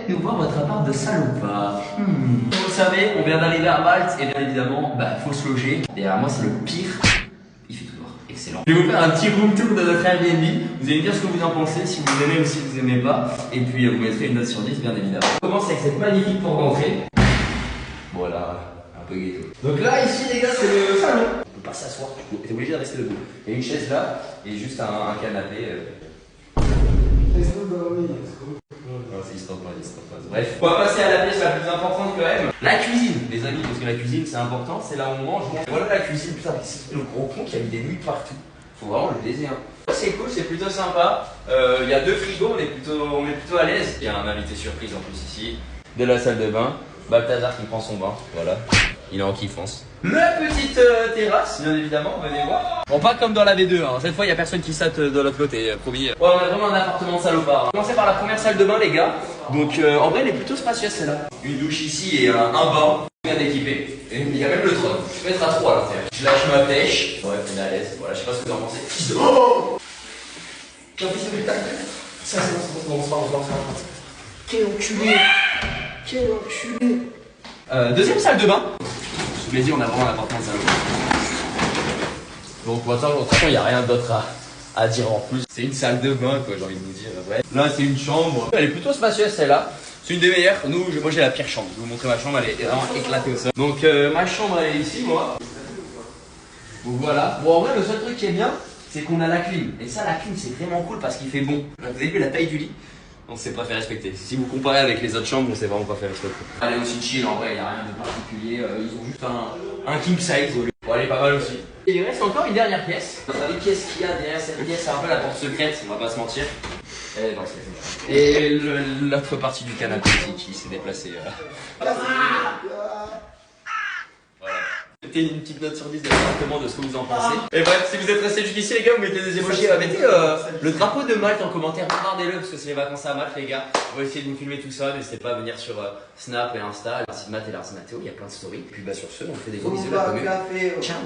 nous voir votre appart de salopard. Comme vous le savez, on vient d'arriver à Malte et bien évidemment, faut se loger. Derrière moi, c'est le pire. Il fait tout noir. Excellent. Je vais vous faire un petit room tour de notre Airbnb. Vous allez me dire ce que vous en pensez, si vous aimez ou si vous aimez pas. Et puis, vous mettrez une note sur 10, bien évidemment. On commence avec cette magnifique porte d'entrée. Voilà, un peu ghetto. Donc là, ici, les gars, c'est le salon. On peut pas s'asseoir, du coup. T'es obligé de rester debout. Il y a une chaise là et juste un canapé. Bref, on va passer à la pièce la plus importante quand même. La cuisine, les amis, parce que la cuisine c'est important, c'est là où on mange. Et voilà la cuisine, putain, c'est le gros con qui a mis des nouilles partout. Faut vraiment le baiser. Hein. C'est cool, c'est plutôt sympa. Il y a 2 frigos, on est plutôt à l'aise. Il y a un invité surprise en plus ici. De la salle de bain, Balthazar qui prend son bain, voilà. Il est en kiffance. La petite terrasse, bien évidemment, venez voir. Bon, pas comme dans la V2, hein. Cette fois il n'y a personne qui saute de l'autre côté, promis. Ouais, on a vraiment un appartement de salopard. On va commencer par la première salle de bain, les gars. Donc, en vrai, elle est plutôt spacieuse celle-là. Une douche ici et un bain bien équipé. Et il y a même le trône. Je peux être à 3 à l'intérieur. Je lâche ma pêche. Ouais, on est à l'aise. Voilà, je sais pas ce que vous en pensez. Oh, j'ai envie de spectacle. Ça, c'est bon, c'est bon. Quel enculé. Quel enculé. Deuxième salle de bain. Je vous l'ai dit, on a vraiment un appartement de salopard. Donc, de toute façon, il n'y a rien d'autre à dire en plus. C'est une salle de bain, quoi, j'ai envie de vous dire. Ouais. Là, c'est une chambre. Elle est plutôt spacieuse, celle-là. C'est une des meilleures. Moi, j'ai la pire chambre. Je vais vous montrer ma chambre, elle est vraiment éclatée au sol. Donc, ma chambre, elle est ici, moi. Donc, voilà. Bon, en vrai, le seul truc qui est bien, c'est qu'on a la clim. Et ça, la clim, c'est vraiment cool parce qu'il fait bon. Vous avez vu la taille du lit? On ne s'est pas fait respecter. Si vous comparez avec les autres chambres, on s'est vraiment pas fait respecter. Elle est aussi chill, en vrai, il n'y a rien de particulier. Ils ont juste un king size au lieu. Bon, elle est pas mal aussi. Et il reste encore une dernière pièce. Vous savez qu'est-ce qu'il y a derrière cette pièce? C'est un peu la porte secrète, on va pas se mentir. Et l'autre partie du canapé qui s'est déplacée. Voilà. Mettez une petite note sur 10 de l'appartement de ce que vous en pensez. Et bref, si vous êtes restés jusqu'ici, les gars, vous mettez des émojis. Mettez le drapeau de Malte en commentaire. Regardez-le parce que c'est les vacances à Malte, les gars. On va essayer de vous filmer tout ça. N'hésitez pas à venir sur Snap et Insta. L'arcimat et l'Arcimatéo, il y a plein de stories. Et puis, sur ce, on fait des gros bisous. Ciao.